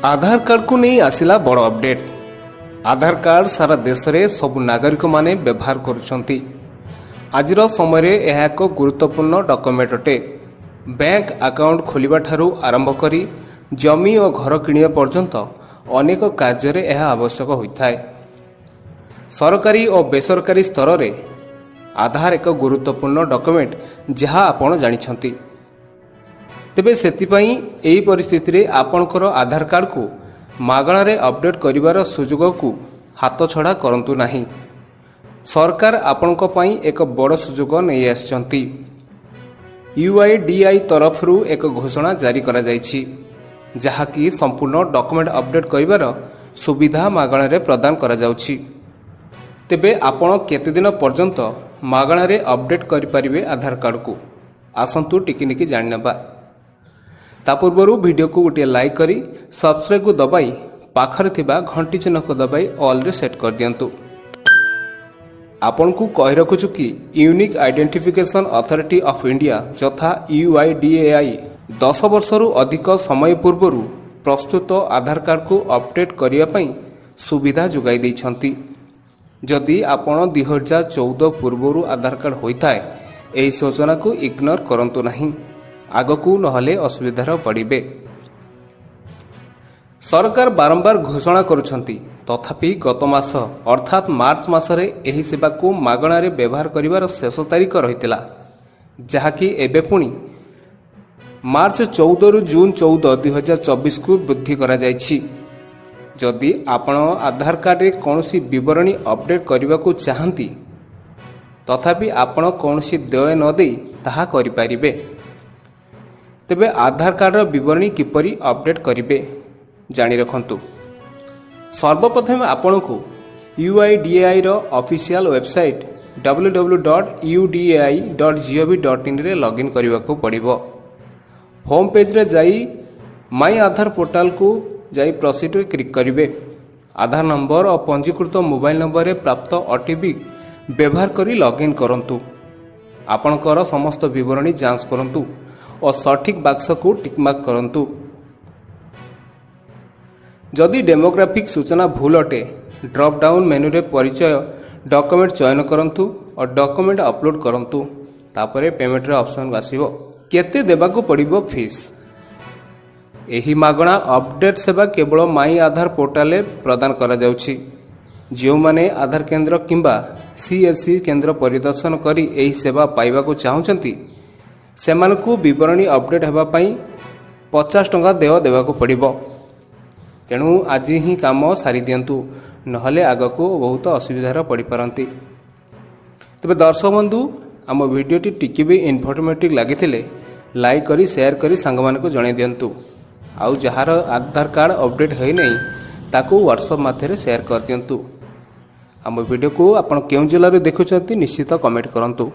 आधार card को नहीं आसिला बड़ अपडेट। आधार कार्ड सारा देश में सबु नागरिक माने व्यवहार करुछंती। आजिर समय यह एक गुरुत्वपूर्ण डॉक्यूमेंट अटे। बैंक अकाउंट खोलिबा ठारू आरंभ करी जमी और घर किणिबा पर्यंत अनेक कार्य रे यह आवश्यक होता है। सरकारी और बेसरकारी स्तर में आधार एक गुरुत्वपूर्ण डॉक्यूमेंट जहाँ आपण जानिछंती। तेबे सेतिपाई एही परिस्थिति रे आपणकर आधार कार्ड को मागणारे अपडेट करिवार सुजोग को हाथ छड़ा करंतु नाही। सरकार आपणक पई एक बड़ सुजोग नहीं आछंती। UIDAI तरफरु एक घोषणा जारी करा जायछि जहाँकि संपूर्ण डॉक्यूमेंट अपडेट करिवार सुविधा मागणारे प्रदान करा जाउछि। तेबे आपण केते दिन पर्यंत मागणारे अपडेट करि परिबे आधार कार्ड को आसंतु टिकिनिकी जानिनबा। ता पूर्व वीडियो को गोटे लाइक करी सब्सक्राइब को दबाई पाखरे थिबा घंटी चिन्ह को दबाई ऑल रे सेट कर दियंतु। आपन को कहि रखुछु कि unique identification authority of India तथा UIDAI 10 वर्षरु अधिक समय पूर्वरु प्रस्तुत आधार कार्ड को अपडेट करिया पई सुविधा जुगाई दैछंती। जदि आपण 2014 पूर्वरु आधार कार्ड होइथाय एही सूचना को इग्नोर करंतु नहीं, आगकू नहले असुविधार पड़िबे। सरकार बारंबार घोषणा करुछंती तथापि गत मास अर्थात मार्च मासरे एही सेवा को मागणारे व्यवहार करिवार शेष तारीख रहितला, जहाँकि एबे पुणी मार्च 14 रु जून 14 2024 को वृद्धि करा जायछि। जदि आपण आधार कार्ड रे कोनोसी विवरणी अपडेट करबा को चाहंती तथापि आपण कोनोसी देय न देई ताहा करि परिबे। तेबे आधार कार्ड विवरणी किपरि अपडेट करिबे जानि रखंतु। सर्वप्रथम आपन को UIDAI रो ऑफिशियल वेबसाइट www.udai.gov.in रे लॉगिन करबा को पड़िबो। होम पेज रे जाई माई आधार पोर्टल को जाई प्रोसीड रे क्लिक करिबे। आधार नंबर और पंजीकृत मोबाइल नंबर रे प्राप्त OTP व्यवहार करी लॉगिन करंतु। आपणकर समस्त विवरणी जांच करंतु और सठिक बक्स को टिकमार्क करंतु। जदि डेमोग्राफिक सूचना भूल अटे ड्रॉप डाउन मेनू रे परिचय डॉक्यूमेंट चयन करंतु और डॉक्यूमेंट अपलोड करंतु। तापरे पेमेंट रे ऑप्शन आसीबो। केते देबा को पड़िबो फीस। एही मागणा अपडेट सेवा केवल माई आधार पोर्टल रे प्रदान करा जाउछि। जो माने आधार केंद्र किंबा CSC केंद्र परिदर्शन करी एही सेवा पाइबा को चाहुचंती सेमानकु विवरणी अपडेट हेबा पई 50 टंका देय देबाको पड़िबो। तेणु आज ही काम सारी दियंतु नहले आगको बहुत असुविधार पड़ी पारंती। तबे दर्शक बंधु आम वीडियोटी टिके भी इनफॉर्मेटिव लागिथिले लाइक करी शेयर करी सांग मानकु जणाई दियंतु। आउ जहार आधार कार्ड अपडेट होई नै ताकू व्हाट्सएप माध्यम शेयर कर दियंतु। आम वीडियो को आपण केउ जिल्ला रे देखुचंती निश्चित कमेंट करंतु।